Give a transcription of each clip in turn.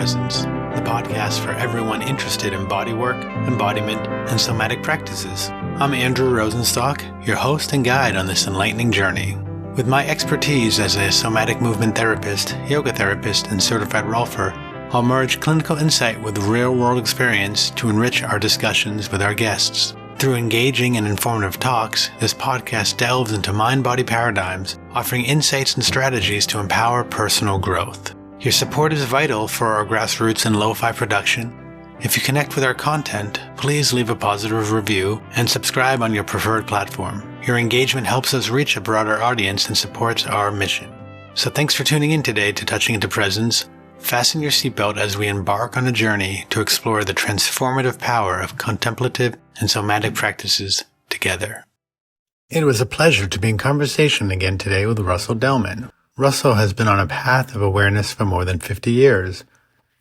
Presence, the podcast for everyone interested in bodywork, embodiment, and somatic practices. I'm Andrew Rosenstock, your host and guide on this enlightening journey. With my expertise as a somatic movement therapist, yoga therapist, and certified rolfer, I'll merge clinical insight with real-world experience to enrich our discussions with our guests. Through engaging and informative talks, this podcast delves into mind-body paradigms, offering insights and strategies to empower personal growth. Your support is vital for our grassroots and lo-fi production. If you connect with our content, please leave a positive review and subscribe on your preferred platform. Your engagement helps us reach a broader audience and supports our mission. So thanks for tuning in today to Touching into Presence. Fasten your seatbelt as we embark on a journey to explore the transformative power of contemplative and somatic practices together. It was a pleasure to be in conversation again today with Russell Delman. Russell has been on a path of awareness for more than 50 years.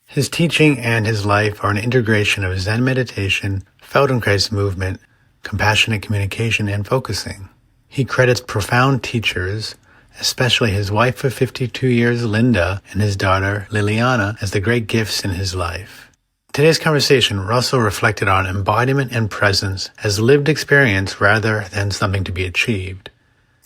His teaching and his life are an integration of Zen meditation, Feldenkrais movement, compassionate communication, and focusing. He credits profound teachers, especially his wife of 52 years, Linda, and his daughter, Liliana, as the great gifts in his life. Today's conversation, Russell reflected on embodiment and presence as lived experience rather than something to be achieved.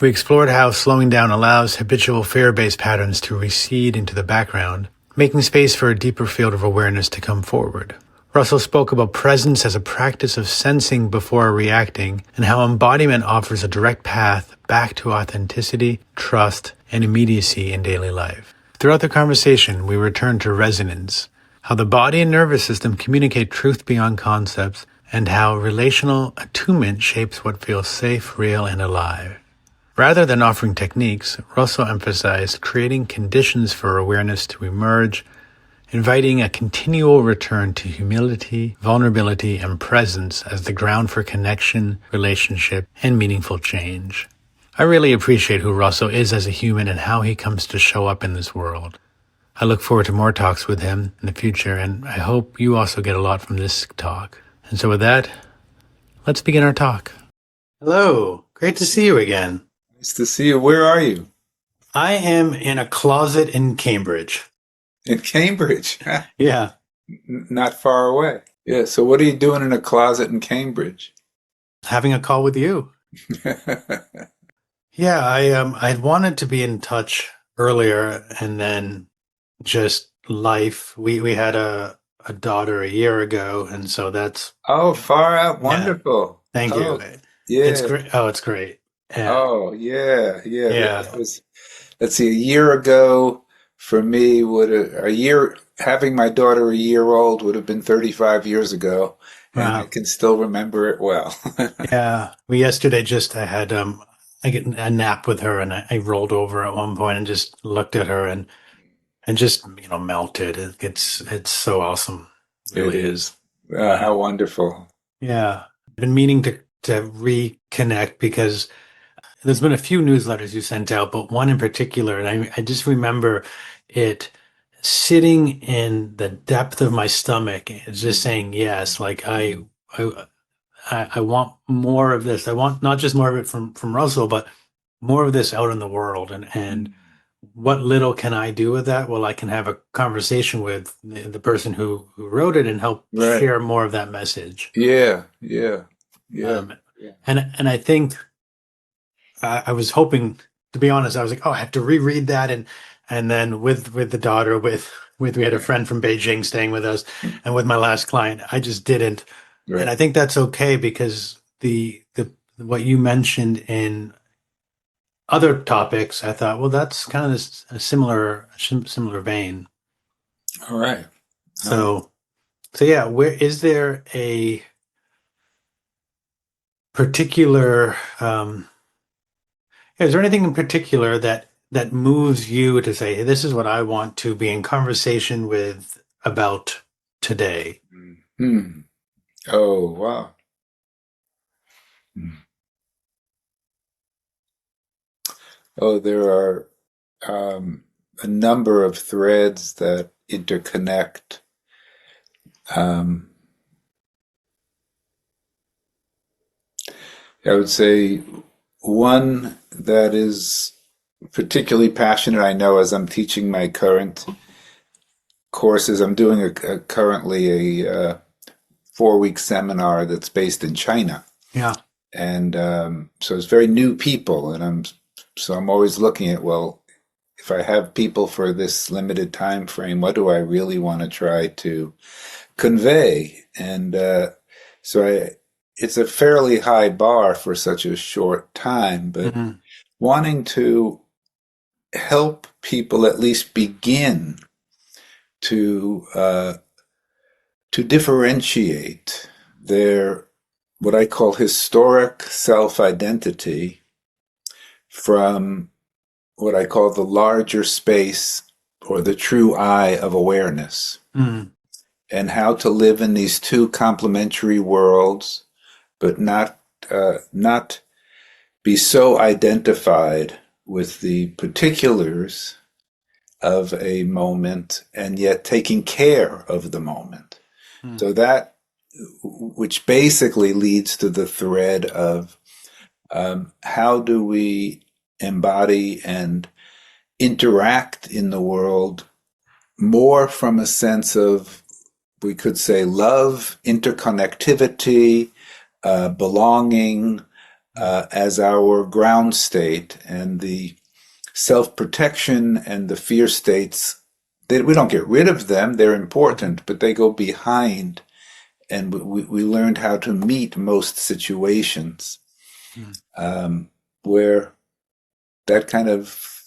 We explored how slowing down allows habitual fear-based patterns to recede into the background, making space for a deeper field of awareness to come forward. Russell spoke about presence as a practice of sensing before reacting, and how embodiment offers a direct path back to authenticity, trust, and immediacy in daily life. Throughout the conversation, we returned to resonance, how the body and nervous system communicate truth beyond concepts, and how relational attunement shapes what feels safe, real, and alive. Rather than offering techniques, Russell emphasized creating conditions for awareness to emerge, inviting a continual return to humility, vulnerability, and presence as the ground for connection, relationship, and meaningful change. I really appreciate who Russell is as a human and how he comes to show up in this world. I look forward to more talks with him in the future, and I hope you also get a lot from this talk. And so with that, let's begin our talk. Hello, great to see you again. Nice to see you. Where are you? I am in a closet in Cambridge. In Cambridge? Yeah. Not far away. Yeah, so what are you doing in a closet in Cambridge? Having a call with you. Yeah, I wanted to be in touch earlier, and then just life. We had a daughter a year ago, and so that's Oh, far out. Wonderful. thank you. Oh, yeah. It's great. Oh, it's great. Yeah. Oh, yeah, yeah. Yeah. That was, let's see, a year ago for me having my daughter a year old would have been 35 years ago, and I Wow. can still remember it well. Yeah. We yesterday I had I get a nap with her, and I rolled over at one point and just looked at her and just melted. It's so awesome. It really is. How wonderful. Yeah. I've been meaning to reconnect because there's been a few newsletters you sent out, but one in particular, and I just remember it sitting in the depth of my stomach, and just saying yes. Like I want more of this. I want not just more of it from Russell, but more of this out in the world. And what little can I do with that? Well, I can have a conversation with the person who wrote it and help Right. share more of that message. Yeah. And I think I was hoping, to be honest, I was like, oh, I have to reread that, and then with the daughter, with we had a friend from Beijing staying with us, and with my last client, I just didn't. Right. And I think that's okay, because the what you mentioned in other topics, I thought, well, that's kind of a similar vein. All right. So yeah, where is there a particular is there anything in particular that moves you to say, hey, this is what I want to be in conversation with about today? Oh, wow. Oh, there are a number of threads that interconnect. I would say one that is particularly passionate, I know, as I'm teaching my current courses. I'm doing currently a 4-week seminar that's based in China. Yeah. And so it's very new people. And I'm always looking at, well, if I have people for this limited time frame, what do I really want to try to convey? And it's a fairly high bar for such a short time, but Mm-hmm. wanting to help people at least begin to differentiate their what I call historic self-identity from what I call the larger space or the true I of awareness, Mm-hmm. and how to live in these two complementary worlds, but not be so identified with the particulars of a moment and yet taking care of the moment. So that, which basically leads to the thread of how do we embody and interact in the world more from a sense of, we could say, love, interconnectivity, belonging as our ground state, and the self-protection and the fear states, we don't get rid of them, they're important, but they go behind, and we learned how to meet most situations where that kind of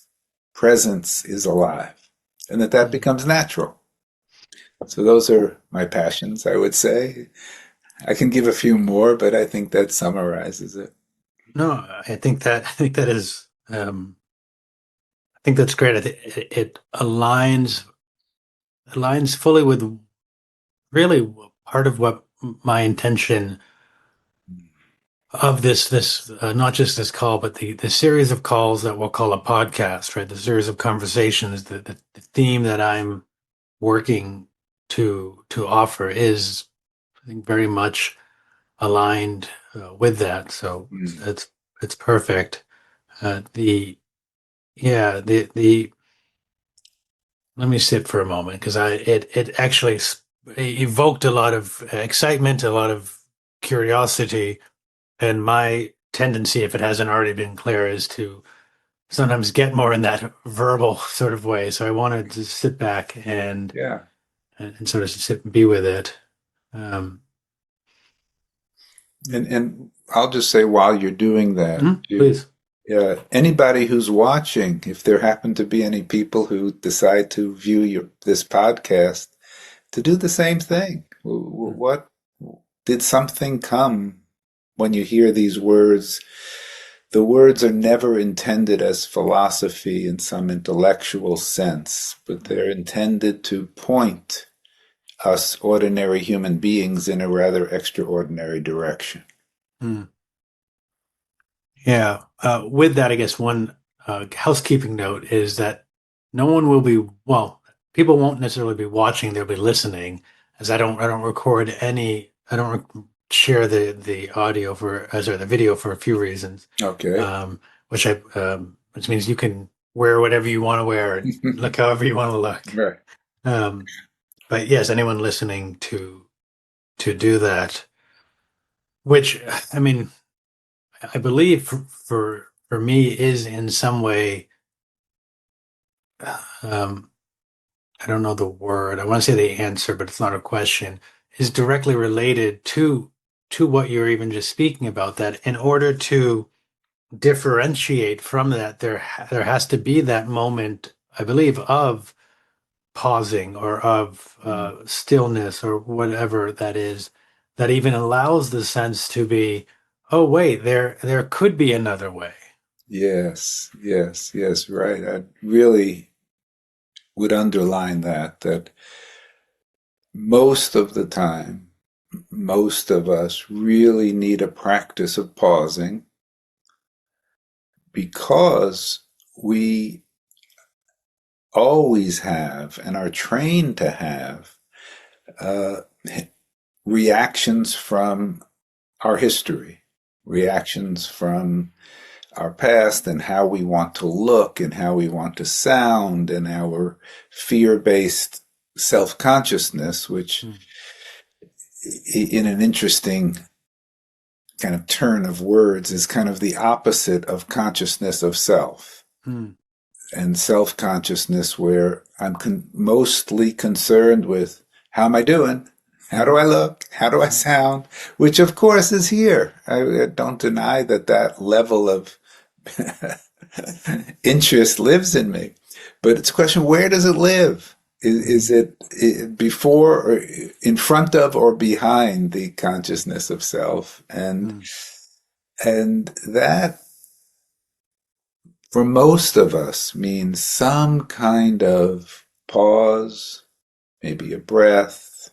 presence is alive, and that becomes natural. So those are my passions, I would say. I can give a few more, but I think that summarizes it. No, I think that is I think that's great. It aligns fully with really part of what my intention of this not just this call, but the series of calls that we'll call a podcast, right? The series of conversations, the theme that I'm working to offer is, I think, very much aligned with that. So Mm. it's perfect. The yeah the Let me sit for a moment because it actually evoked a lot of excitement, a lot of curiosity, and my tendency, if it hasn't already been clear, is to sometimes get more in that verbal sort of way. So I wanted to sit back Yeah. and sort of sit and be with it. Um, And I'll just say while you're doing that, please. anybody who's watching, if there happen to be any people who decide to view this podcast, to do the same thing. What did something come when you hear these words? The words are never intended as philosophy in some intellectual sense, but they're intended to point us ordinary human beings in a rather extraordinary direction. Mm. Yeah. With that, I guess one housekeeping note is that no one will be, well, people won't necessarily be watching, they'll be listening, as I don't record any, I don't share the audio sorry, the video for a few reasons. Okay. Which means you can wear whatever you want to wear and look however you want to look. Right. Um, but yes, anyone listening to do that, which I mean, I believe for me is in some way, um, I don't know the word. I want to say the answer, but it's not a question. Is directly related to what you're even just speaking about. That in order to differentiate from that, there has to be that moment, I believe, of pausing or of stillness or whatever that is, that even allows the sense to be, oh wait, there could be another way. Yes, yes, yes, right. I really would underline that most of the time, most of us really need a practice of pausing because we always have and are trained to have uh, reactions from our history, reactions from our past and how we want to look and how we want to sound and our fear-based self-consciousness, which Mm. in an interesting kind of turn of words is kind of the opposite of consciousness of self. Mm. And self-consciousness where I'm mostly concerned with how am I doing? How do I look? How do I sound? Which of course is here. I don't deny that that level of interest lives in me. But it's a question, where does it live? Is it before or in front of or behind the consciousness of self? Mm. And that for most of us means some kind of pause, maybe a breath,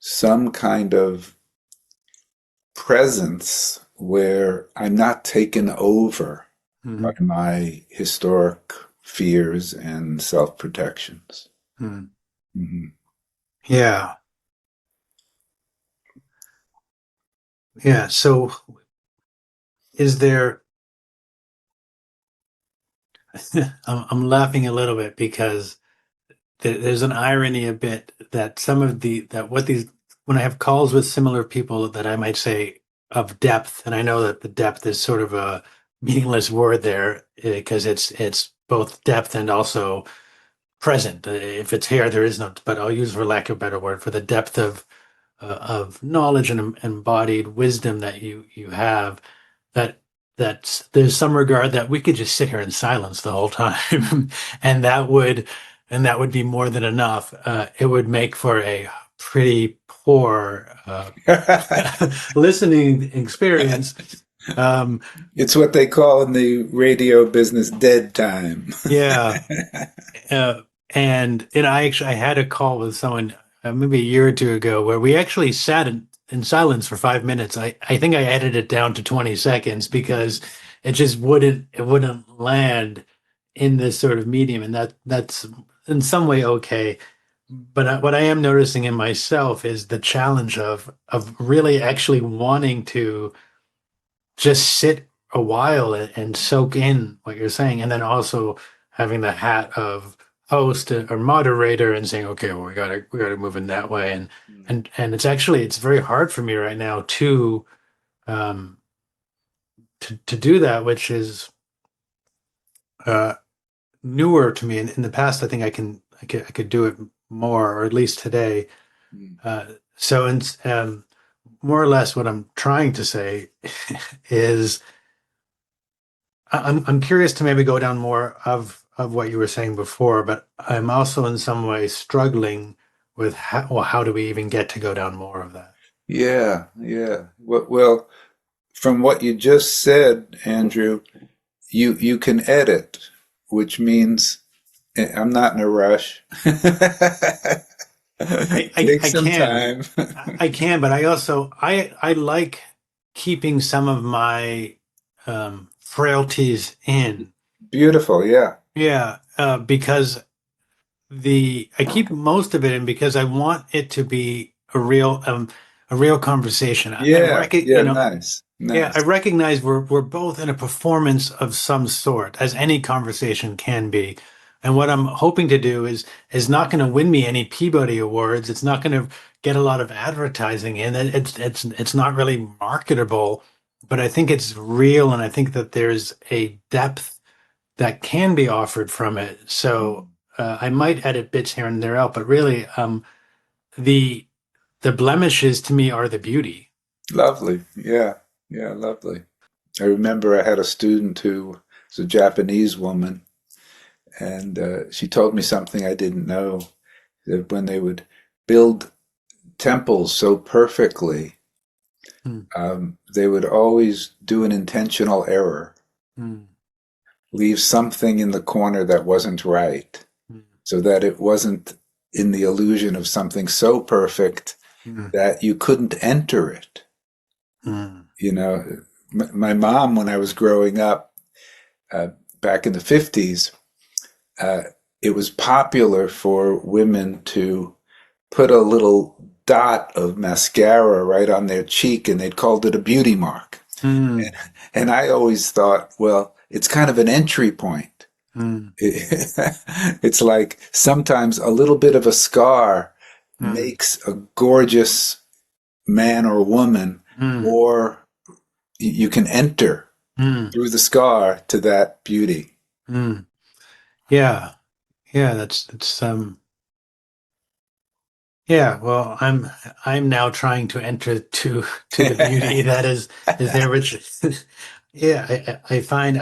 some kind of presence where I'm not taken over by Mm. my historic fears and self-protections. Mm. Mm-hmm. Yeah. Yeah. So is there, I'm laughing a little bit because there's an irony a bit that some of that what these, when I have calls with similar people that I might say of depth, and I know that the depth is sort of a meaningless word there because it's both depth and also present. If it's here, there is no, but I'll use, for lack of a better word, for the depth of knowledge and embodied wisdom that you have, that there's some regard that we could just sit here in silence the whole time, and that would be more than enough. It would make for a pretty poor listening experience. Um, It's what they call in the radio business dead time. yeah, uh, and I had a call with someone maybe a year or two ago where we actually sat in silence for 5 minutes. I think I edited it down to 20 seconds because it wouldn't land in this sort of medium, and that's in some way okay. But what I am noticing in myself is the challenge of really actually wanting to just sit a while and soak in what you're saying, and then also having the hat of host or moderator and saying, okay, well, we gotta move in that way, and it's very hard for me right now um to do that, which is uh newer to me. In the past, I think I could do it more, or at least today. Uh, so, more or less, what I'm trying to say is, I'm curious to maybe go down more of what you were saying before, but I'm also in some way struggling with how do we even get to go down more of that? Yeah, yeah. Well, from what you just said, Andrew, you can edit, which means I'm not in a rush. Take I some can, time. I can, but I also I like keeping some of my frailties in. Beautiful, yeah. Yeah, because I keep most of it in because I want it to be a real conversation. I Yeah, reckon, yeah, nice, yeah, I nice. recognize we're both in a performance of some sort, as any conversation can be. And what I'm hoping to do is not going to win me any Peabody Awards. It's not going to get a lot of advertising in it. It's not really marketable, but I think it's real, and I think that there's a depth that can be offered from it. So I might edit bits here and there out, but really, the the blemishes to me are the beauty. Lovely. Yeah, yeah, lovely. I remember I had a student who was a Japanese woman, and she told me something I didn't know, that when they would build temples so perfectly, Mm, they would always do an intentional error, mm, leave something in the corner that wasn't right, mm, so that it wasn't in the illusion of something so perfect mm, that you couldn't enter it. mm, You know, my mom, when I was growing up uh, back in the 50s, uh, it was popular for women to put a little dot of mascara right on their cheek, and they'd called it a beauty mark. mm, And I always thought, well, it's kind of an entry point. Mm. It's like sometimes a little bit of a scar Mm. makes a gorgeous man or woman, Mm. or you can enter Mm. through the scar to that beauty. Mm. Yeah. Yeah, that's yeah, well, I'm now trying to enter to the beauty that is there, which yeah, I find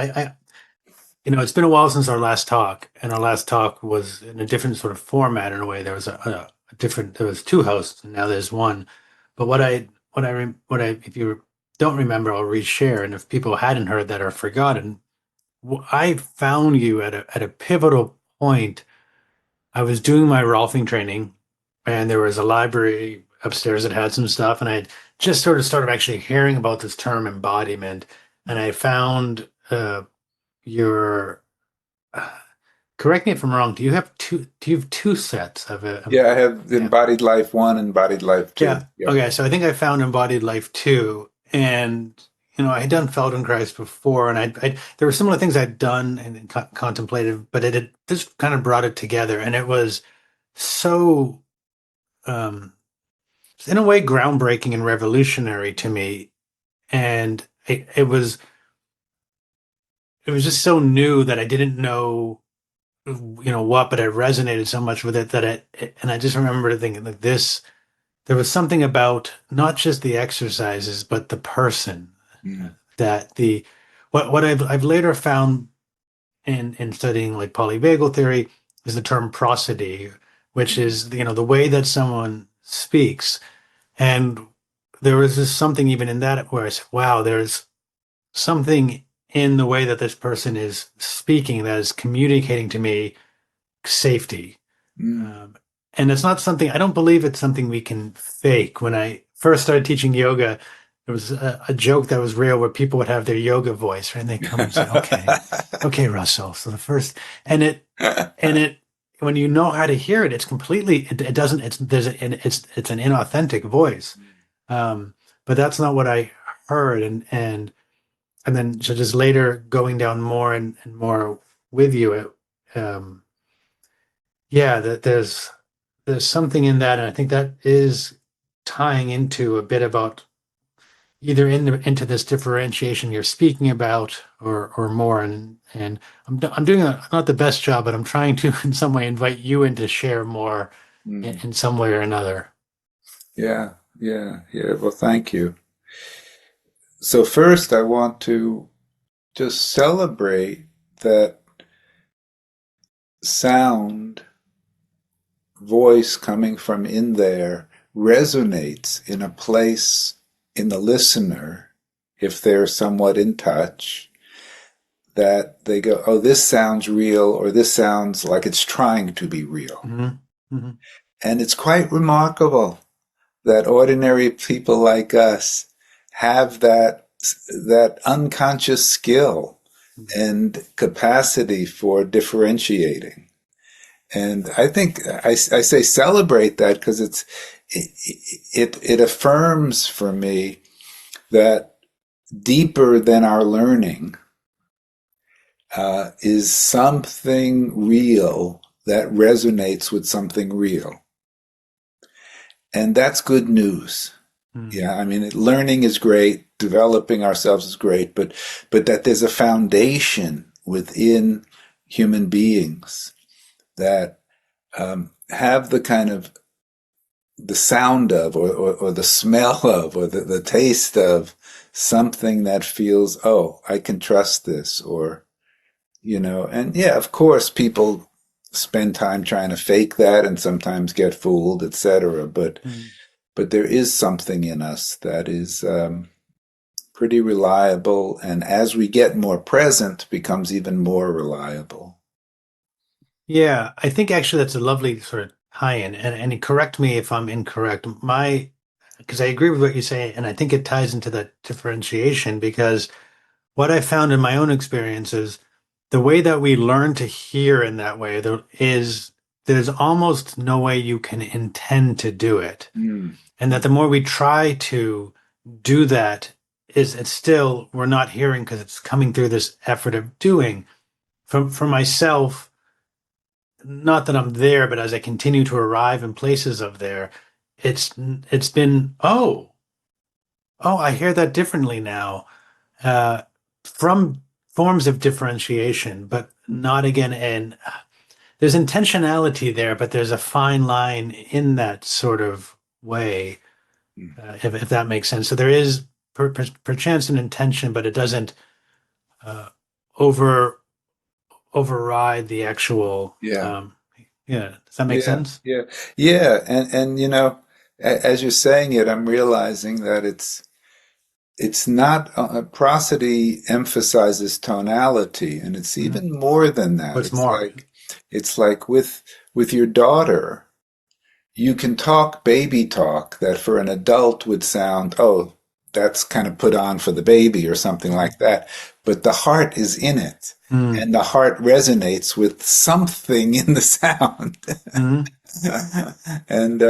it's been a while since our last talk, and our last talk was in a different sort of format in a way. There was a different, there was two hosts, and now there's one. But if you don't remember, I'll reshare, and if people hadn't heard that or forgotten, I found you at a pivotal point. I was doing my Rolfing training, and there was a library upstairs that had some stuff, and I had just sort of started actually hearing about this term embodiment, and I found your uh, correct me if I'm wrong. Do you have two sets of it? Yeah, I have Yeah. embodied life one, embodied life two. Yeah. Yep. Okay. So I think I found Embodied Life 2. And, I had done Feldenkrais before, and there were similar things I'd done and contemplated, but this kind of brought it together. And it was so, um, in a way, groundbreaking and revolutionary to me. And it was just so new that I didn't know, what, but it resonated so much with it and I just remember thinking like this. There was something about not just the exercises, but the person Mm. that what I've later found in studying like polyvagal theory is the term prosody, which is the way that someone speaks. And there was just something even in that where I said, wow, there's something in the way that this person is speaking that is communicating to me safety. Mm. Um, and it's not something, I don't believe it's something we can fake. When I first started teaching yoga, there was a joke that was real where people would have their yoga voice, right? And they come and say, okay, Russell. So the first, and it, when you know how to hear it, it's completely, it doesn't, it's an inauthentic voice. Um, but that's not what I heard. And then so just later going down more and more with you, yeah, that there's something in that, and I think that is tying into a bit about either into this differentiation you're speaking about, or more. And I'm doing not the best job, but I'm trying to in some way invite you in to share more Mm. in some way or another. Yeah, yeah, yeah. Well, thank you. So first, I want to just celebrate that sound, voice coming from in there resonates in a place in the listener, if they're somewhat in touch, that they go, oh, this sounds real, or this sounds like it's trying to be real. Hmm. Hmm. And it's quite remarkable that ordinary people like us have that unconscious skill and capacity for differentiating. And I think I say celebrate that because it affirms for me that deeper than our learning is something real that resonates with something real, and that's good news. Hmm. Yeah, I mean, learning is great, developing ourselves is great, but that there's a foundation within human beings that have the kind of the sound of, or the smell of, or the taste of something that feels, oh, I can trust this, or, and yeah, of course, people spend time trying to fake that and sometimes get fooled, etc. But there is something in us that is pretty reliable, and as we get more present, becomes even more reliable. Yeah, I think actually that's a lovely sort of tie-in, and correct me if I'm incorrect. Because I agree with what you say, and I think it ties into that differentiation because what I found in my own experience is the way that we learn to hear in that way, there's almost no way you can intend to do it. Mm. And that the more we try to do that, it's still, we're not hearing because it's coming through this effort of doing. for myself, not that I'm there, but as I continue to arrive in places of there, it's been, oh, I hear that differently now, uh, from forms of differentiation, but not again. And there's intentionality there, but there's a fine line in that sort of way, if that makes sense. So there is perchance an intention, but it doesn't uh, over override the actual. Yeah. Yeah, does that make Yeah. sense? Yeah. Yeah. And as you're saying it, I'm realizing that it's not prosody emphasizes tonality, and it's Hmm. even more than that. What's more? It's like with your daughter, you can talk baby talk that for an adult would sound, oh, that's kind of put on for the baby or something like that. But the heart is in it, Mm-hmm. and the heart resonates with something in the sound. Mm-hmm. And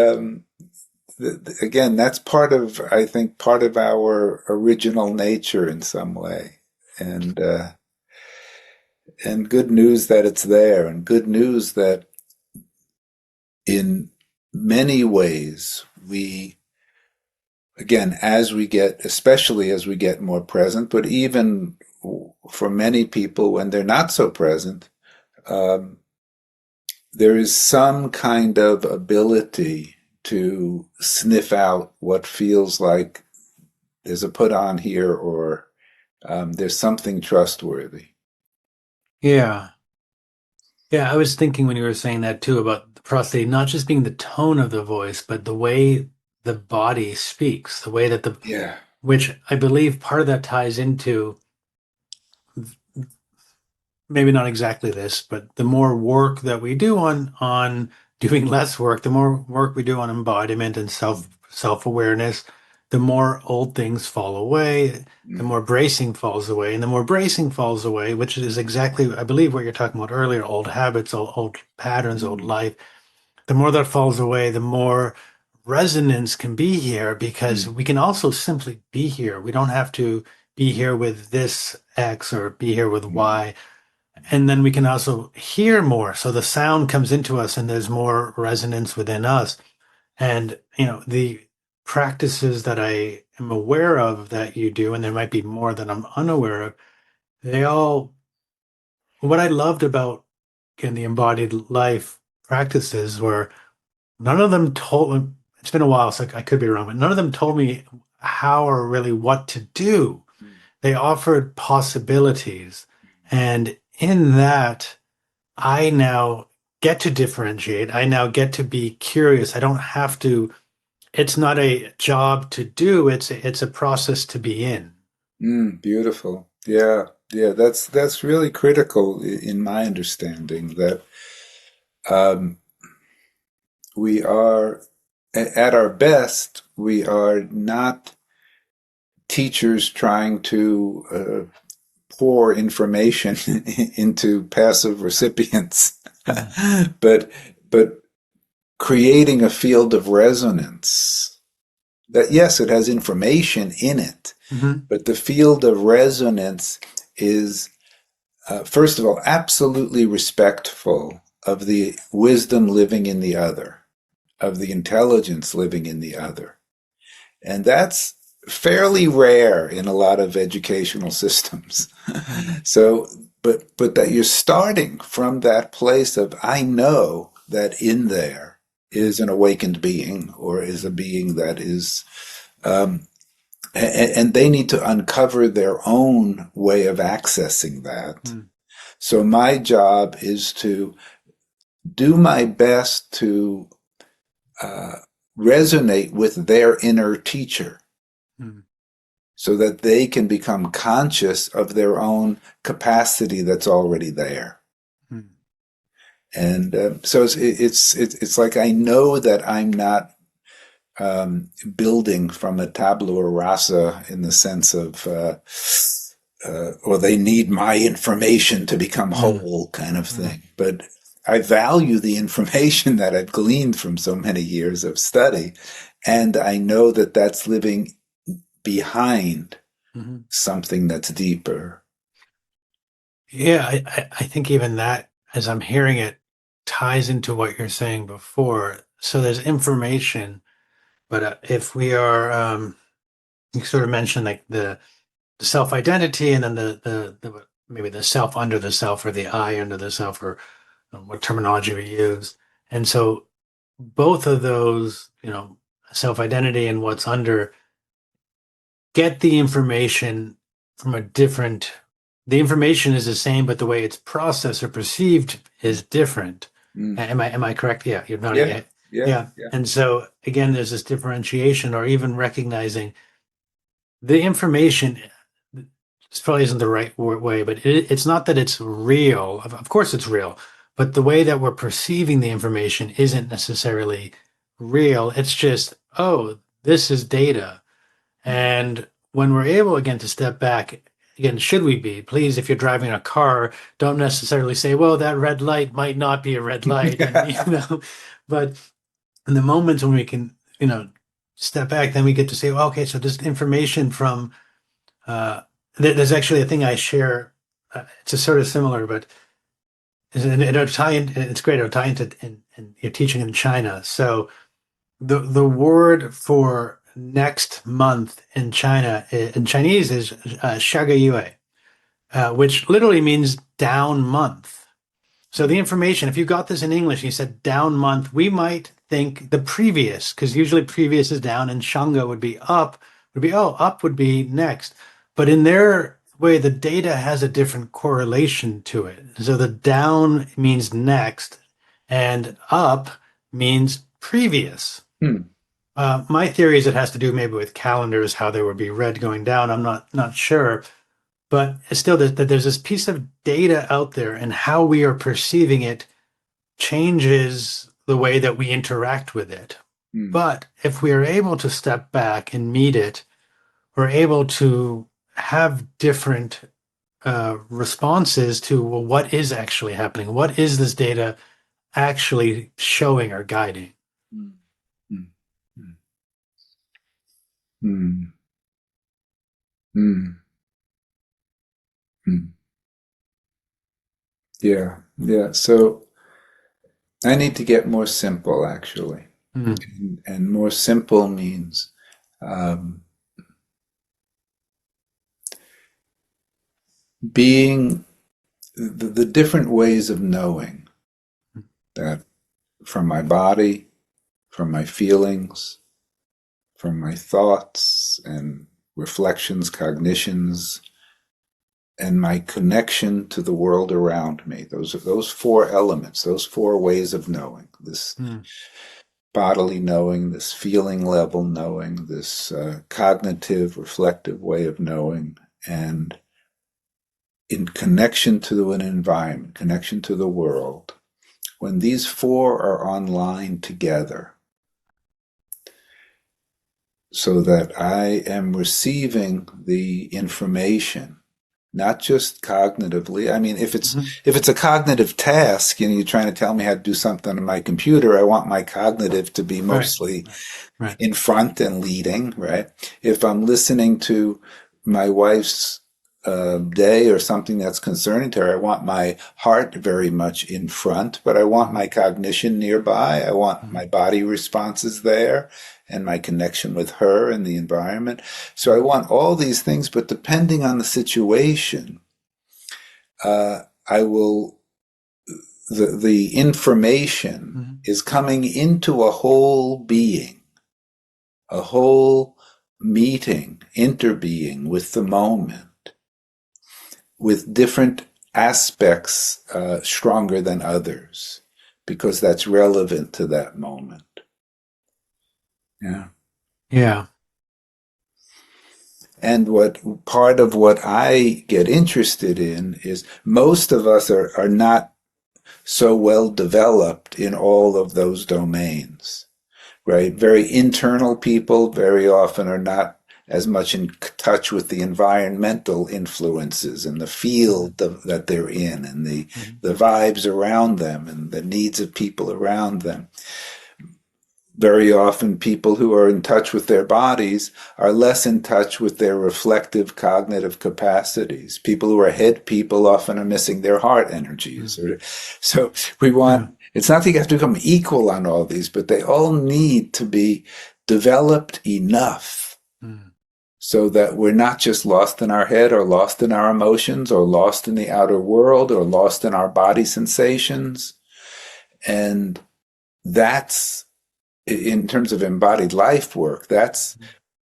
again, that's part of, I think, part of our original nature in some way. And and good news that it's there, and good news that in many ways we, again, as we get, especially as we get more present, but even for many people when they're not so present, um, there is some kind of ability to sniff out what feels like there's a put on here, or there's something trustworthy. Yeah. Yeah, I was thinking when you were saying that too about the prosody not just being the tone of the voice, but the way the body speaks, the way that Yeah. which I believe part of that ties into maybe not exactly this, but the more work that we do on doing less work, the more work we do on embodiment and self-awareness, the more old things fall away, the Mm. more bracing falls away, and the more bracing falls away, which is exactly, I believe, what you're talking about earlier, old habits, old patterns, old Mm. life. The more that falls away, the more resonance can be here because Mm. we can also simply be here. We don't have to be here with this X or be here with Mm. Y, and then we can also hear more, so the sound comes into us and there's more resonance within us. And the practices that I am aware of that you do, and there might be more that I'm unaware of, they all, what I loved about in the embodied life practices were none of them told, it's been a while so I could be wrong, but none of them told me how or really what to do. Mm. They offered possibilities, and in that I now get to differentiate. I now get to be curious. I don't have to, it's not a job to do, it's a process to be in. Mm. Beautiful. Yeah. Yeah. That's really critical in my understanding that um, we are at our best. We are not teachers trying to pour information into passive recipients, Mm. but but creating a field of resonance that, yes, it has information in it, Hmm. but the field of resonance is, first of all, absolutely respectful of the wisdom living in the other, of the intelligence living in the other. And that's fairly rare in a lot of educational systems. Mm. So, but that you're starting from that place of, I know that in there is an awakened being, or is a being that is, um, and they need to uncover their own way of accessing that. Mm. So my job is to do my best to uh, resonate with their inner teacher, Mm. so that they can become conscious of their own capacity that's already there. Mm. And so it's like, I know that I'm not building from a tabula rasa in the sense of, or they need my information to become Mm. whole kind of Mm. thing. But I value the information that I've gleaned from so many years of study. And I know that that's living behind Mhm. something that's deeper. Yeah, I think even that, as I'm hearing it, ties into what you're saying before. So there's information, but if we are, you sort of mentioned like the self identity, and then the maybe the self under the self, or the I under the self, or what terminology we use. And so both of those, self identity and what's under, get the information from a different. The information is the same, but the way it's processed or perceived is different. Mm. Am I correct? Yeah, you're nodding. Yeah, Yeah. yeah, Yeah. yeah. And so again, there's this differentiation, or even recognizing the information. This probably isn't the right way, but it's not that it's real. Of course, it's real, but the way that we're perceiving the information isn't necessarily real. It's just, oh, this is data. And when we're able again to step back, again, should we be? Please, if you're driving a car, don't necessarily say, well, that red light might not be a red light. And, but in the moments when we can, step back, then we get to say, well, okay, so this information from, uh, there's actually a thing I share. It's a sort of similar, but it'll tie in, it's great. It'll tie into in your teaching in China. So the word for next month in China, in Chinese, is 下个月, which literally means down month. So the information, if you got this in English and you said down month, we might think the previous, because usually previous is down, and shanga would be up, up would be next. But in their way, the data has a different correlation to it. So the down means next, and up means previous. Hmm. My theory is it has to do maybe with calendars, how they would be read going down. I'm not sure, but it's still that there's this piece of data out there, and how we are perceiving it changes the way that we interact with it. Hmm. But if we are able to step back and meet it, we're able to have different responses to, well, what is actually happening? What is this data actually showing or guiding? Hmm. Hmm. Hmm. Hmm. Hmm. Yeah, yeah. So I need to get more simple, actually. And more simple means um, being the different ways of knowing that, from my body, from my feelings, from my thoughts and reflections, cognitions, and my connection to the world around me. Those four elements, those four ways of knowing. This bodily knowing, this feeling level knowing, this cognitive, reflective way of knowing, and in connection to an environment, connection to the world. When these four are online together, so that I am receiving the information, not just cognitively. I mean, if it's a cognitive task, you're trying to tell me how to do something on my computer, I want my cognitive to be mostly Right. in front and leading, right? If I'm listening to my wife's day or something that's concerning to her, I want my heart very much in front, but I want my cognition nearby. I want my body responses there and my connection with her and the environment. So I want all these things, but depending on the situation, I will, the information is coming into a whole being, a whole meeting, interbeing with the moment, with different aspects stronger than others, because that's relevant to that moment. Yeah. Yeah. And what part of what I get interested in is most of us are not so well developed in all of those domains, right? Very internal people very often are not as much in touch with the environmental influences and the field that they're in, and the vibes around them and the needs of people around them. very often people who are in touch with their bodies are less in touch with their reflective cognitive capacities. People who are head people often are missing their heart energies. So we Yeah. want, it's not that you have to become equal on all these, but they all need to be developed enough Mm. so that we're not just lost in our head or lost in our emotions or lost in the outer world or lost in our body sensations. And that's, in terms of embodied life work, that's,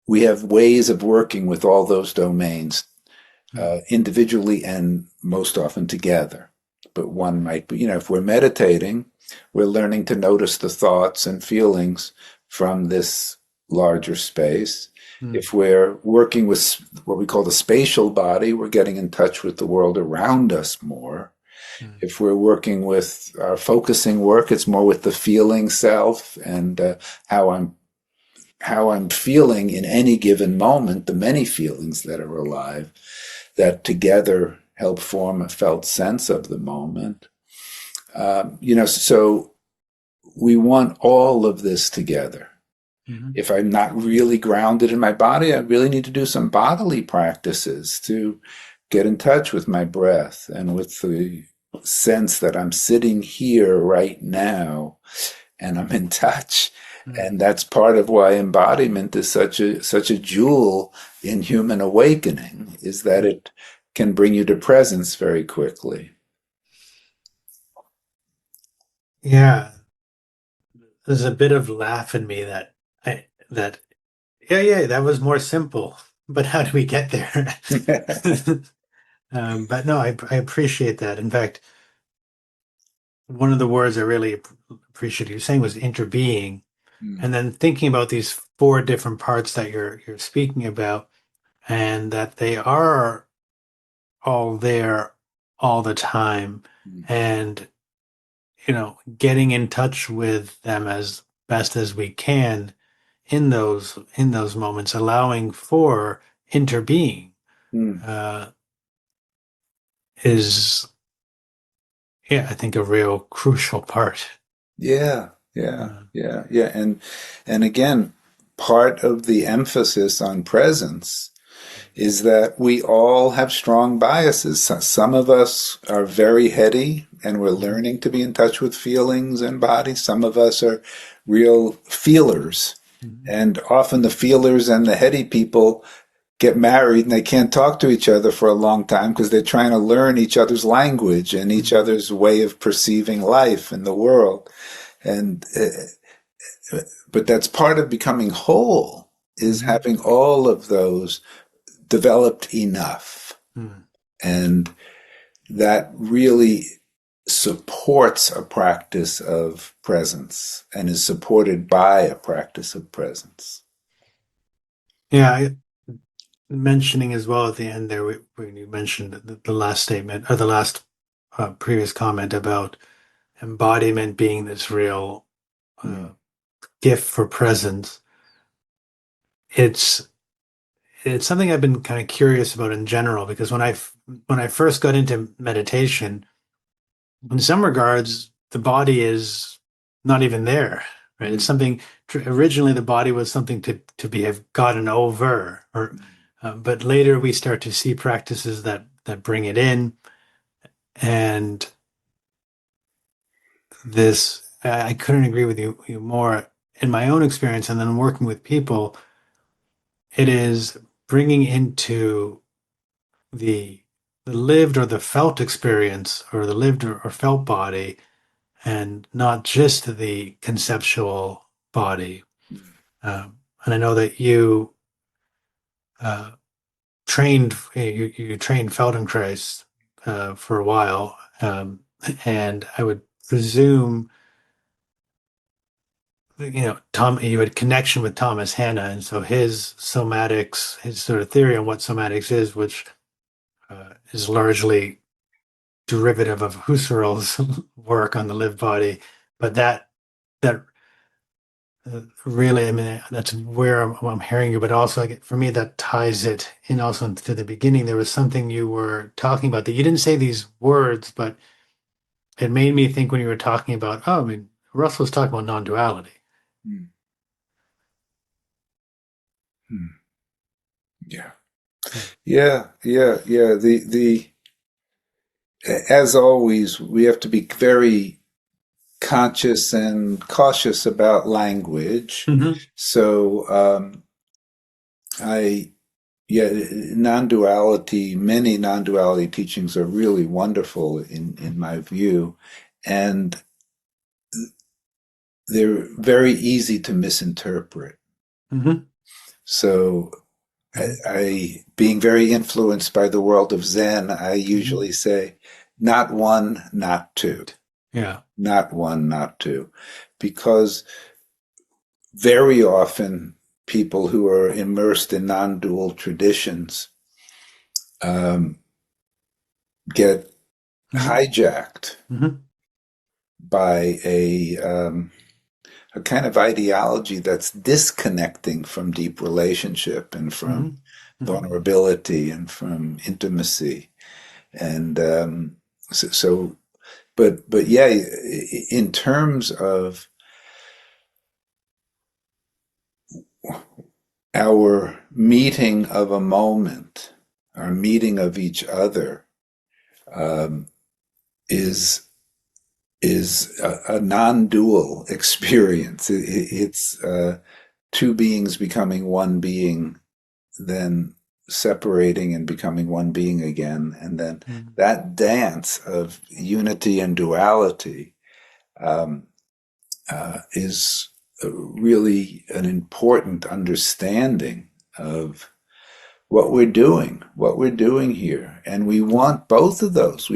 we have ways of working with all those domains individually and most often together. But one might be, if we're meditating, we're learning to notice the thoughts and feelings from this larger space. Mm. If we're working with what we call the spatial body, we're getting in touch with the world around us more. Mm. If we're working with our focusing work, it's more with the feeling self and how I'm feeling in any given moment, the many feelings that are alive that together help form a felt sense of the moment. So we want all of this together. Mm-hmm. If I'm not really grounded in my body, I really need to do some bodily practices to get in touch with my breath and with the sense that I'm sitting here right now and I'm in touch. Mm. And that's part of why embodiment is such a jewel in human awakening, is that it can bring you to presence very quickly. Yeah, there's a bit of laugh in me that I that yeah, that was more simple. But how do we get there? But no, I appreciate that. In fact, one of the words I really appreciated you saying was interbeing, and then thinking about these four different parts that you're speaking about, and that they are all there all the time, and getting in touch with them as best as we can in those moments, allowing for interbeing uh, is, yeah, I think a real crucial part. Yeah, yeah, Uh, yeah, yeah. And again, part of the emphasis on presence is that we all have strong biases. Some of us are very heady and we're mhm, learning to be in touch with feelings and body. Some of us are real feelers. mhm, And often the feelers and the heady people get married and they can't talk to each other for a long time because they're trying to learn each other's language and each mhm, other's way of perceiving life and the world. And but that's part of becoming whole, is mhm, having all of those developed enough. mhm. And that really supports a practice of presence and is supported by a practice of presence. Yeah, mentioning as well at the end there when you mentioned the last statement or the last previous comment about embodiment being this real uh, Mm. gift for presence. It's it's something I've been kind of curious about in general because when I first got into meditation, in some regards, the body is not even there, right? It's Mm. something originally the body was something to be have gotten over, or but later we start to see practices that bring it in, and this I couldn't agree with you more in my own experience, and then working with people, it is bringing into the the lived or the felt experience or the lived or felt body and not just the conceptual body. And I know that you uh, you trained Feldenkrais for a while, and I would presume Tom, you had connection with Thomas Hanna, and so his somatics, his sort of theory on what somatics is, which is largely derivative of Husserl's work on the lived body, but that really, I mean, that's where I'm hearing you, but also for me, that ties it in also to the beginning. There was something you were talking about that you didn't say these words, but it made me think when you were talking about, oh, I mean, Russell was talking about non-duality. Hmm. Yeah. Yeah. The as always, we have to be very conscious and cautious about language. Mm-hmm. So I yeah, non-duality, many non-duality teachings are really wonderful in my view, and they're very easy to misinterpret. Mm-hmm. So Mm-hmm. being very influenced by the world of Zen, I Mm-hmm. usually say, not one, not two. Yeah. Not one, not two. Because very often people who are immersed in non-dual traditions um, get Mm-hmm. hijacked Mm-hmm. by a kind of ideology that's disconnecting from deep relationship and from Mm-hmm. vulnerability and from intimacy. And so but yeah, in terms of our meeting of a moment, our meeting of each other, um, is a non-dual experience. It's two beings becoming one being, then separating and becoming one being again, and then Mm-hmm. that dance of unity and duality um, is really an important understanding of what we're doing here. And we want both of those.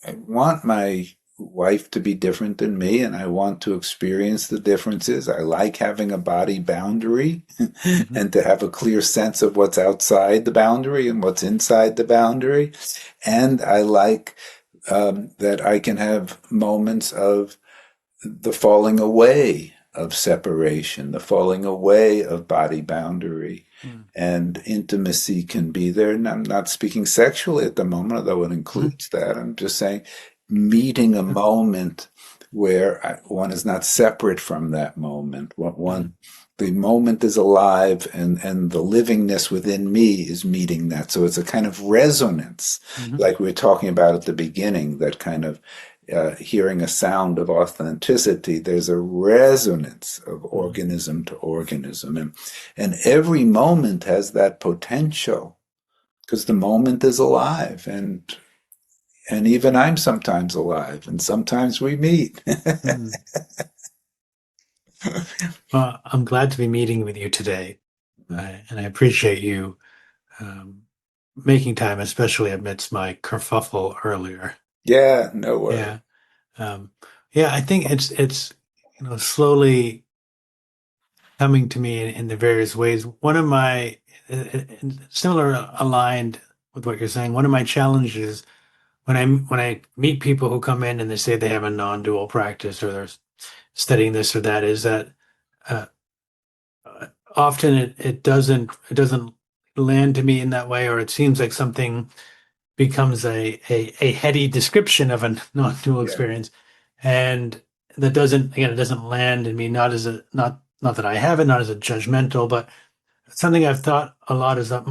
I want my wife to be different than me, and I want to experience the differences. I like having a body boundary Mm-hmm. and to have a clear sense of what's outside the boundary and what's inside the boundary. And I like that I can have moments of the falling away of separation, the falling away of body boundary, and intimacy can be there. And I'm not speaking sexually at the moment, although it Mm-hmm. includes that. I'm just saying meeting a moment where one is not separate from that moment. Mm-hmm. The moment is alive, and the livingness within me is meeting that. So it's a kind of resonance, Mm-hmm. like we were talking about at the beginning, that kind of hearing a sound of authenticity, there's a resonance of organism to organism. And every moment has that potential because the moment is alive. And even I'm sometimes alive, and sometimes we meet. Mm-hmm. Well, I'm glad to be meeting with you today, and I appreciate you um, making time, especially amidst my kerfuffle earlier. Yeah, no worry. Yeah, um, yeah. I think it's slowly coming to me in the various ways. One of my similar aligned with what you're saying. One of my challenges when I meet people who come in and they say they have a non-dual practice or they're studying this or that is that uh, often it doesn't land to me in that way, or it seems like something becomes a heady description of a non-dual Yeah. experience, and that doesn't again it doesn't land in me, not as a not that I have it, not as a judgmental, but something I've thought a lot is that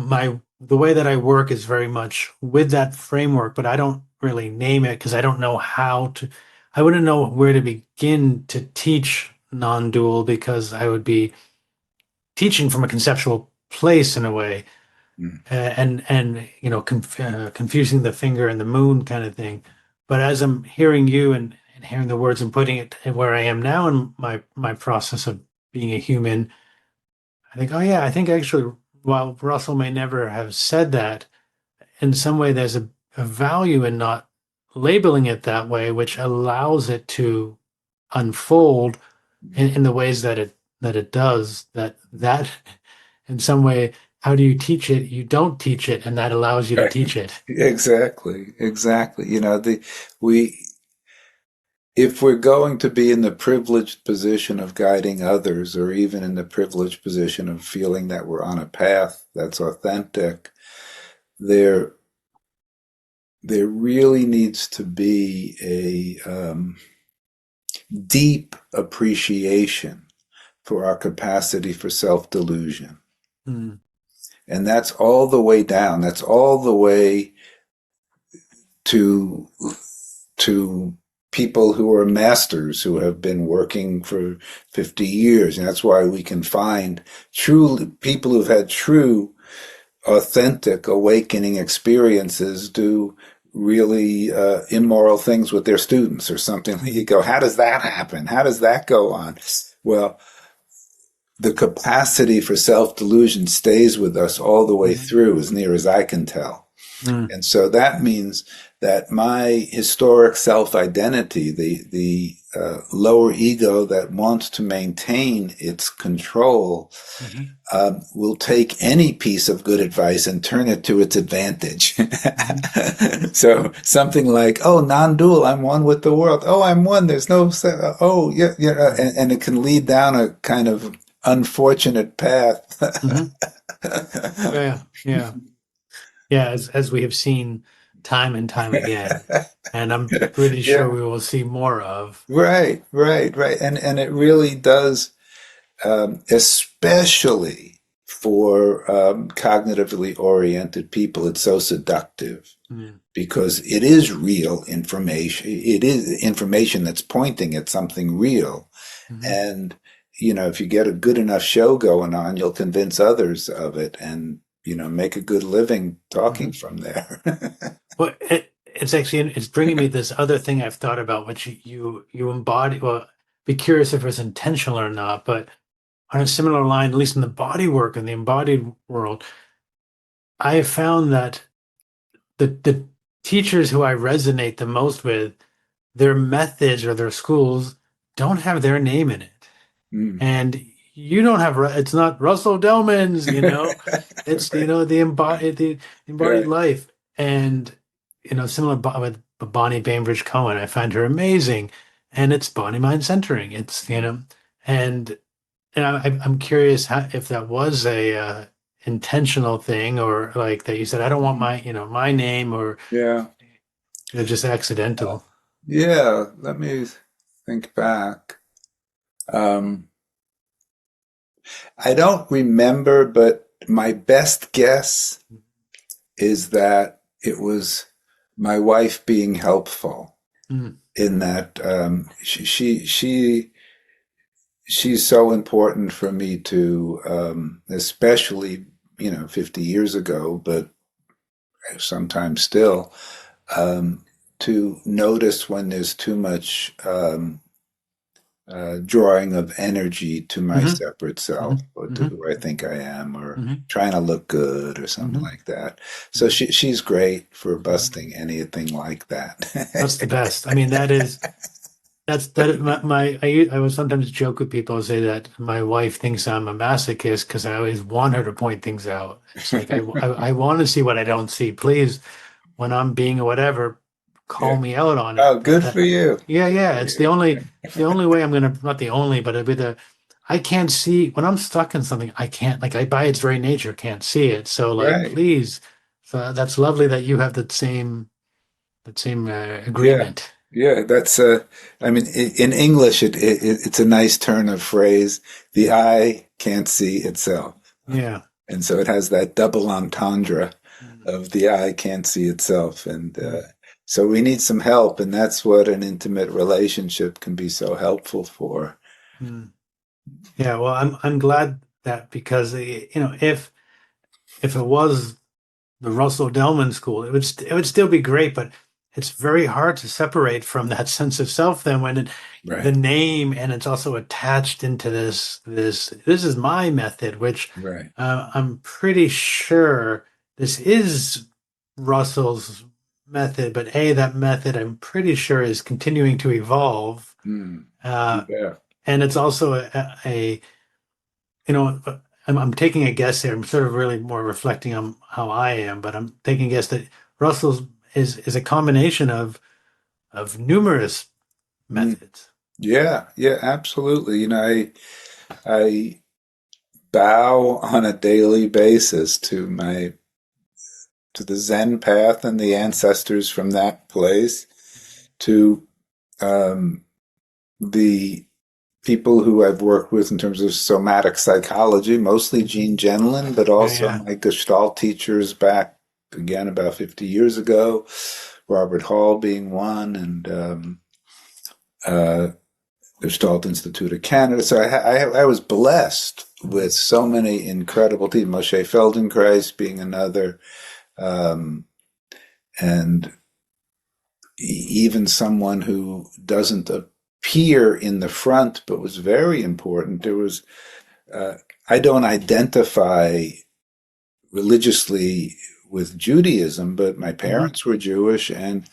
the way that I work is very much with that framework, but I don't really name it because I don't know how to. I wouldn't know where to begin to teach non-dual because I would be teaching from a conceptual place in a way, Mm. and confusing the finger and the moon kind of thing. But as I'm hearing you and hearing the words and putting it where I am now in my process of being a human, I think, oh yeah, I think actually, while Russell may never have said that, in some way there's a value in not labeling it that way, which allows it to unfold in the ways that it does. That in some way, how do you teach it? You don't teach it, and that allows you to Right. teach it. Exactly, exactly. We if we're going to be in the privileged position of guiding others, or even in the privileged position of feeling that we're on a path that's authentic, there there really needs to be a deep appreciation for our capacity for self-delusion. Mm. And that's all the way down. That's all the way to to people who are masters who have been working for 50 years. And that's why we can find true people who've had true, authentic awakening experiences do really immoral things with their students or something. You go, how does that happen? How does that go on? Well, the capacity for self-delusion stays with us all the way Mm-hmm. through, as near as I can tell. Mm. And so that means that my historic self-identity, the lower ego that wants to maintain its control, Mm-hmm. will take any piece of good advice and turn it to its advantage. Mm-hmm. So something like, "Oh, non-dual, I'm one with the world. Oh, I'm one. There's no. Oh, yeah, yeah," and it can lead down a kind of unfortunate path. Mm-hmm. Yeah, yeah, yeah. As we have seen time and time again, and I'm pretty sure Yeah. we will see more of. Right, right, right. And it really does, especially for cognitively oriented people, it's so seductive Mm. because it is real information. It is information that's pointing at something real. Mm-hmm. And, if you get a good enough show going on, you'll convince others of it and, make a good living Mm-hmm. talking from there. Well, it's actually it's bringing me this other thing I've thought about, which you embody. Well, be curious if it's intentional or not, but on a similar line, at least in the body work and the embodied world, I have found that the teachers who I resonate the most with, their methods or their schools don't have their name in it. Mm. And you don't have, it's not Russell Delman's, it's, Right, the embodied right. life. And, similar with Bonnie Bainbridge Cohen, I find her amazing. And it's body mind centering. It's, and I'm curious if that was a intentional thing or like that you said, I don't want Mm. my name or Yeah. just accidental. Yeah, let me think back. Um, I don't remember, but my best guess is that it was my wife being helpful Mm, in that she's so important for me to, especially 50 years ago, but sometimes still, to notice when there's too much drawing of energy to my hmm separate self hmm or to hmm who I think I am or hmm trying to look good or something hmm like that. So hmm she's great for hmm busting anything like That's the that. best. I mean, that is I would sometimes joke with people and say that my wife thinks I'm a masochist because I always want her to point things out. It's like I want to see what I don't see. Please, when I'm being or whatever, call Yeah. me out on it. Oh, good for you. Yeah, Good yeah. for It's you. the only way I'm gonna, not the only, but it'd be I can't see when I'm stuck in something. I can't, like, I by its very nature can't see it. So like, Right. please, so that's lovely that you have that same Yeah. agreement. Yeah, that's I mean in English it's a nice turn of phrase. The eye can't see itself. Yeah. And so it has that double entendre Mm, of the eye can't see itself. And mm, so we need some help. And that's what an intimate relationship can be so helpful for. mm. Yeah. Well, I'm glad that because if it was the Russell Delman school, it would still be great, but it's very hard to separate from that sense of self then when the Right, name and it's also attached into this is my method, which right. I'm pretty sure this is Russell's method, but that method I'm pretty sure is continuing to evolve. Mm, you Uh, bet. and it's also you know, I'm taking a guess here. I'm sort of really more reflecting on how I am, but I'm taking a guess that Russell's is a combination of numerous Mm, methods. yeah, yeah, absolutely. I bow on a daily basis to the Zen path and the ancestors from that place, to um, the people who I've worked with in terms of somatic psychology, mostly Gene Genlin, but also Yeah. my Gestalt teachers back again about 50 years ago, Robert Hall being one, and Gestalt Institute of Canada. So I was blessed with so many incredible teachers, Moshe Feldenkrais being another, and even someone who doesn't appear in the front but was very important. There was, I don't identify religiously with Judaism, but my parents were Jewish, and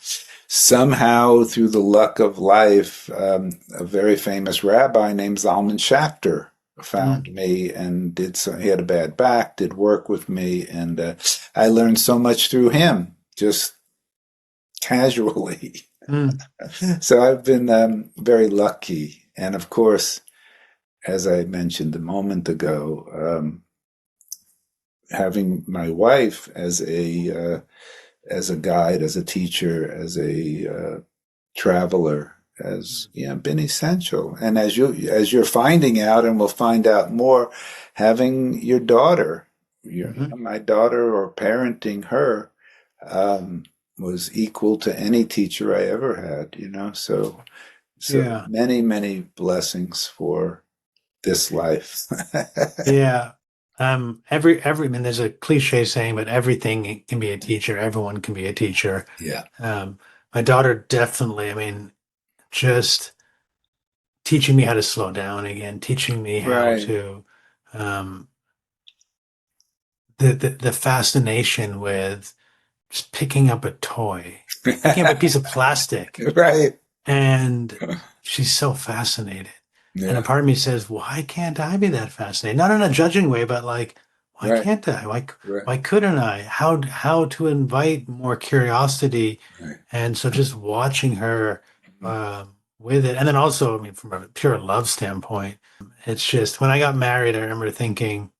somehow through the luck of life, a very famous rabbi named Zalman Schachter found me and he had a bad back, did work with me, and I learned so much through him, just casually. So I've been very lucky. And of course, as I mentioned a moment ago, having my wife as a guide, as a teacher, as a traveler has been essential. And as you're finding out, and we'll find out more, having your daughter, my daughter, or parenting her, was equal to any teacher I ever had. So many, many blessings for this life. Yeah. I mean, there's a cliche saying, but everything can be a teacher. Everyone can be a teacher. Yeah. My daughter definitely, I mean, just teaching me how to slow down again, teaching me how Right. to, the fascination with just picking up a toy, picking up a piece of plastic, Right. and she's so fascinated. And a Yeah. part of me says, why can't I be that fascinated? Not in a judging way, but like, why Right. can't I? Why Right. why couldn't I? How to invite more curiosity? Right. And so just watching her with it. And then also, I mean, from a pure love standpoint, it's just when I got married, I remember thinking,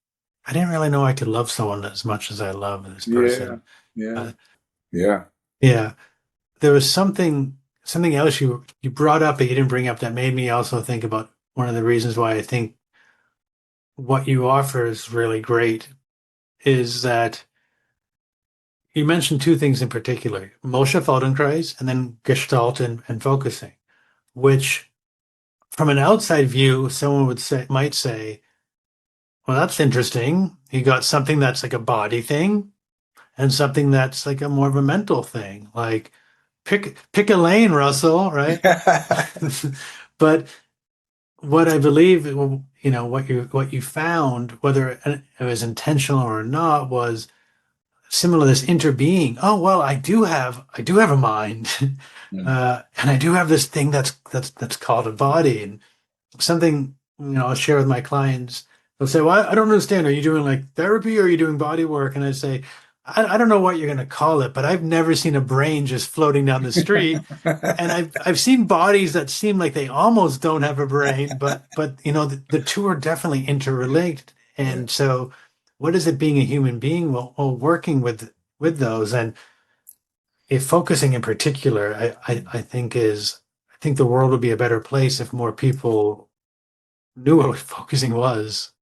I didn't really know I could love someone as much as I love this Yeah. person. Yeah. Uh, Yeah. yeah, there was something else you brought up that you didn't bring up that made me also think about one of the reasons why I think what you offer is really great is that you mentioned two things in particular, Moshe Feldenkrais and then Gestalt and focusing, which from an outside view, someone might say, well, that's interesting. You got something that's like a body thing and something that's like a more of a mental thing. Like pick a lane, Russell, right? But what I believe, what you found, whether it was intentional or not, was similar to this interbeing. Oh well, I do have a mind, and I do have this thing that's called a body, and something I'll share with my clients. They'll say, "Well, I don't understand. Are you doing like therapy or are you doing body work?" And I say, I don't know what you're going to call it, but I've never seen a brain just floating down the street. And I've seen bodies that seem like they almost don't have a brain, but the two are definitely interrelated. Yeah. And so, what is it being a human being? Well, working with those, and if focusing in particular, I think the world would be a better place if more people knew what focusing was.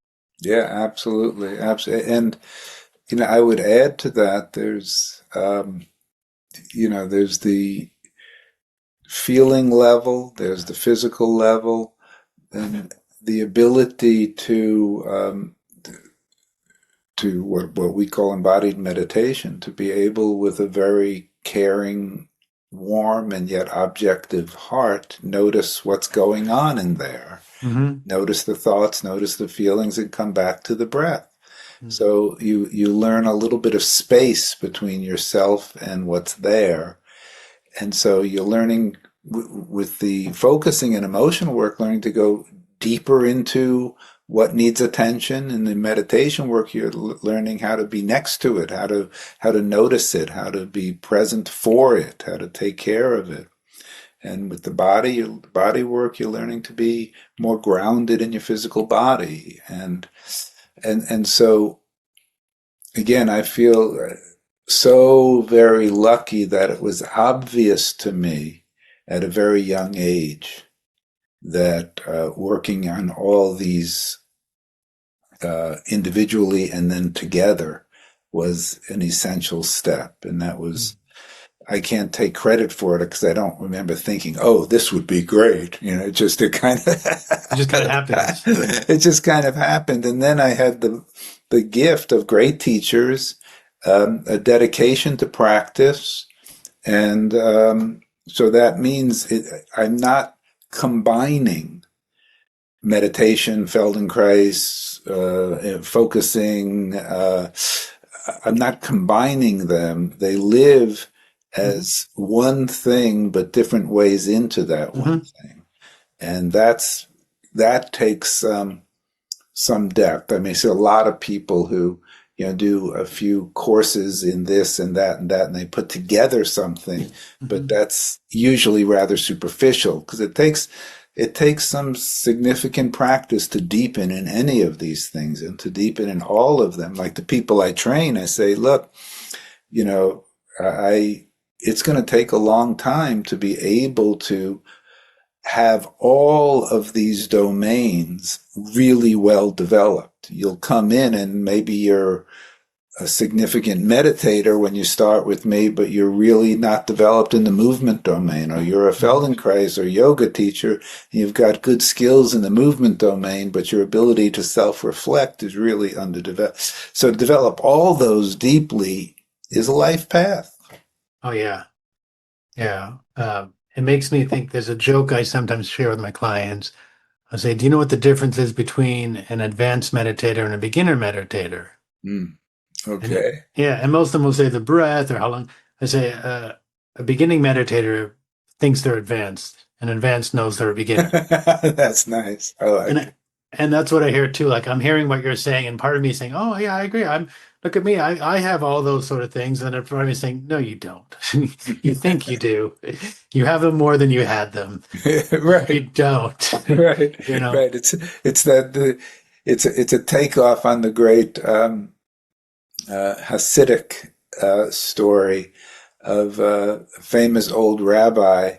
Yeah, absolutely. Absolutely. And, I would add to that, there's the feeling level, there's the physical level, and the ability to what we call embodied meditation, to be able with a very caring, warm, and yet objective heart, notice what's going on in there. Mm-hmm. Notice the thoughts, notice the feelings, and come back to the breath. So you learn a little bit of space between yourself and what's there. And so you're learning with the focusing and emotional work, learning to go deeper into what needs attention. In the meditation work, you're learning how to be next to it, how to notice it, how to be present for it, how to take care of it. And with the body work, you're learning to be more grounded in your physical body. And so, again, I feel so very lucky that it was obvious to me at a very young age that working on all these individually and then together was an essential step. And that was, I can't take credit for it because I don't remember thinking, "Oh, this would be great." It just It just kind of happens. it just kind of happened. And then I had the gift of great teachers, a dedication to practice, and so that means I'm not combining meditation, Feldenkrais, focusing. I'm not combining them. They live as one thing, but different ways into that one thing. And that takes some depth. I mean, I see a lot of people who, do a few courses in this and that and that, and they put together something, but that's usually rather superficial because it takes some significant practice to deepen in any of these things and to deepen in all of them. Like the people I train, I say, look, it's going to take a long time to be able to have all of these domains really well developed. You'll come in and maybe you're a significant meditator when you start with me, but you're really not developed in the movement domain, or you're a Feldenkrais or yoga teacher, and you've got good skills in the movement domain, but your ability to self-reflect is really underdeveloped. So to develop all those deeply is a life path. Oh, yeah. Yeah. It makes me think, there's a joke I sometimes share with my clients. I say, do you know what the difference is between an advanced meditator and a beginner meditator? Okay. And most of them will say the breath or how long. I say a beginning meditator thinks they're advanced, and advanced knows they're a beginner. That's nice. I like it. And that's what I hear too. Like, I'm hearing what you're saying, and part of me is saying, "Oh yeah, I agree. Look at me. I have all those sort of things." And then part of me is saying, "No, you don't. You think you do. You have them more than you had them. Right. You don't." Right. Right. It's a takeoff on the great Hasidic story of a famous old rabbi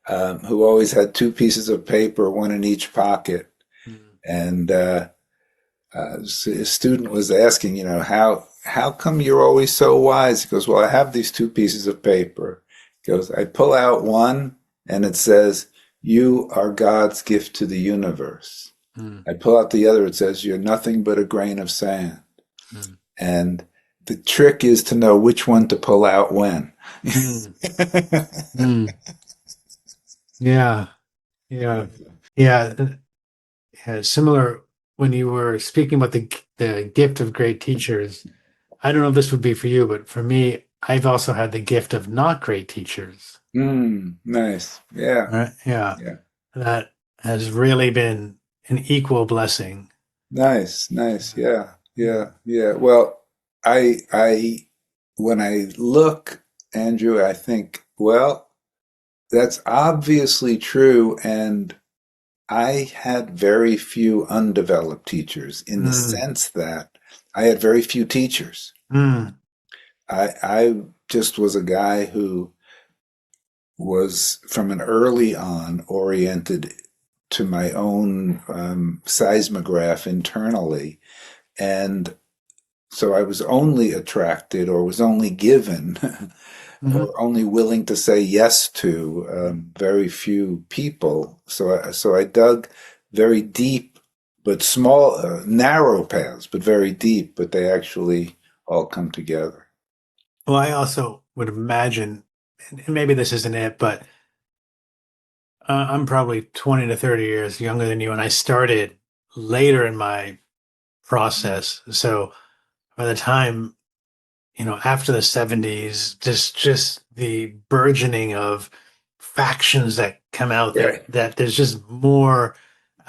who always had two pieces of paper, one in each pocket. And a student was asking, how come you're always so wise? He goes, well, I have these two pieces of paper. He goes, I pull out one and it says, you are God's gift to the universe. I pull out the other, it says, you're nothing but a grain of sand. And the trick is to know which one to pull out when. Yeah. Yeah. Yeah. Similar, when you were speaking about the gift of great teachers, I don't know if this would be for you, but for me, I've also had the gift of not great teachers. Nice. Yeah. Right? Yeah. Yeah. That has really been an equal blessing. Nice. Yeah. Well, when I look, Andrew, I think, well, that's obviously true. And I had very few undeveloped teachers in the sense that I had very few teachers. I just was a guy who was from an early on oriented to my own seismograph internally. And so I was only attracted or was only given or only willing to say yes to very few people. So I dug very deep, but small, narrow paths, but very deep, but they actually all come together. Well, I also would imagine, and maybe this isn't it, but I'm probably 20 to 30 years younger than you, and I started later in my process. So by the time, after the 70s, just the burgeoning of factions that come out, that there's just more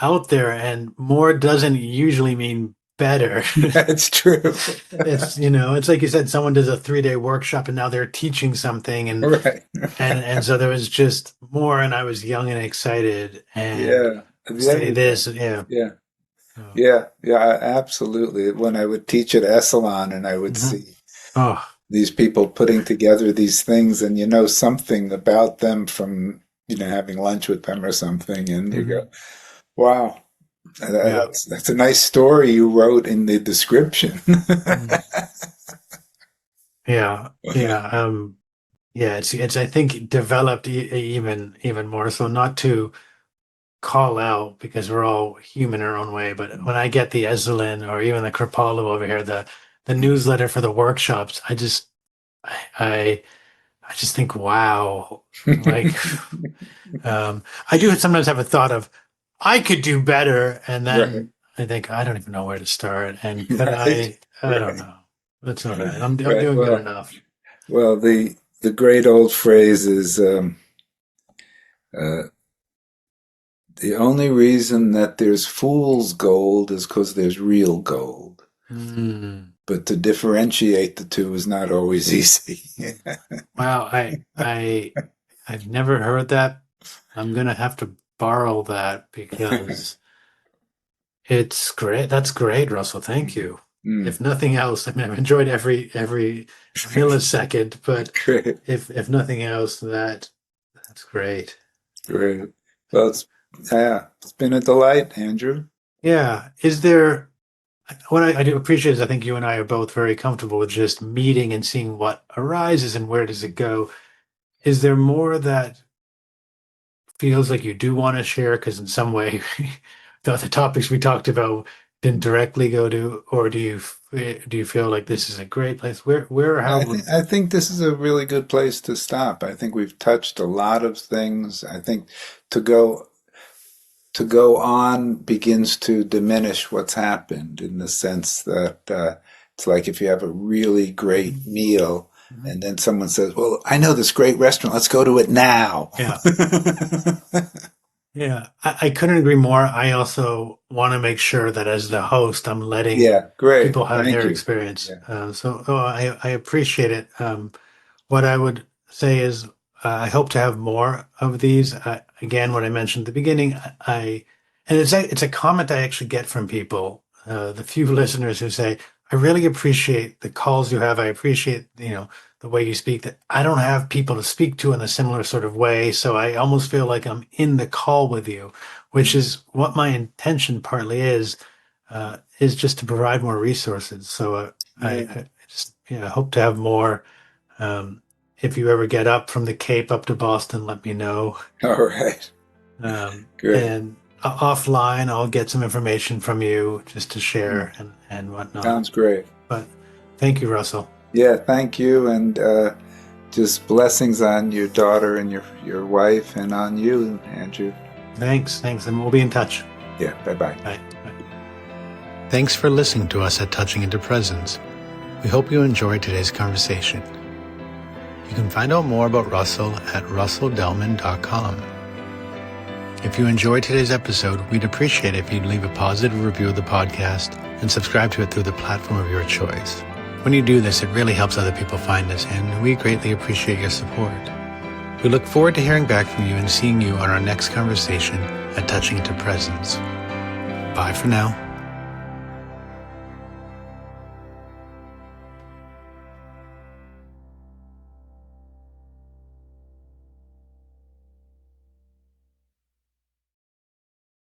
out there, and more doesn't usually mean better. That's true. It's like you said, someone does a 3-day workshop and now they're teaching something, and and so there was just more, and I was young and excited, and say this, Yeah, absolutely. When I would teach at Esalen and I would see these people putting together these things, and something about them from having lunch with them or something, and you Mhm. go, wow, Yeah. that's a nice story you wrote in the description. Mm. Yeah. Yeah. Yeah. It's I think developed even more so, not to call out because we're all human in our own way. But when I get the Ezelin or even the Kripalu over here, the newsletter for the workshops, I I just think, wow, like I do sometimes have a thought of I could do better, and Right, then I think I don't even know where to start. And but right, I don't right, know. That's all right. I'm right. doing good enough. Well, the great old phrase is uh, the only reason that there's fool's gold is because there's real gold. Mm. But to differentiate the two is not always easy. Wow, I've never heard that. I'm gonna have to borrow that because it's great. That's great, Russell. Thank you. Mm. If nothing else, I mean, I've enjoyed every millisecond, but Great, if nothing else, that's great. great. Well, it's been a delight, Andrew. Yeah. Is there what I do appreciate is I think you and I are both very comfortable with just meeting and seeing what arises and where does it go. Is there more that feels like you do want to share? Because in some way, the topics we talked about didn't directly go to, or do you feel like this is a great place? Where, how would? I think this is a really good place to stop. I think we've touched a lot of things. I think to go to go on begins to diminish what's happened in the sense that it's like if you have a really great meal Mhm. and then someone says, "Well, I know this great restaurant. Let's go to it now." Yeah, yeah, I couldn't agree more. I also want to make sure that as the host, I'm letting Yeah, great. people have Thank their you. experience. Yeah. I appreciate it. What I would say is, I hope to have more of these. Again, what I mentioned at the beginning, and it's a comment I actually get from people, the few listeners who say, "I really appreciate the calls you have. I appreciate, the way you speak. That I don't have people to speak to in a similar sort of way, so I almost feel like I'm in the call with you, which is what my intention partly is just to provide more resources. So Yeah. I just hope to have more." If you ever get up from the Cape up to Boston, let me know. All right. Good. And offline, I'll get some information from you just to Mm. share and whatnot. Sounds great. But thank you, Russell. Yeah, thank you, and just blessings on your daughter and your wife, and on you, Andrew. Thanks, and we'll be in touch. Yeah. Bye bye. Bye. Thanks for listening to us at Touching Into Presence. We hope you enjoyed today's conversation. You can find out more about Russell at russelldelman.com. If you enjoyed today's episode, we'd appreciate it if you'd leave a positive review of the podcast and subscribe to it through the platform of your choice. When you do this, it really helps other people find us, and we greatly appreciate your support. We look forward to hearing back from you and seeing you on our next conversation at Touching Into Presence. Bye for now.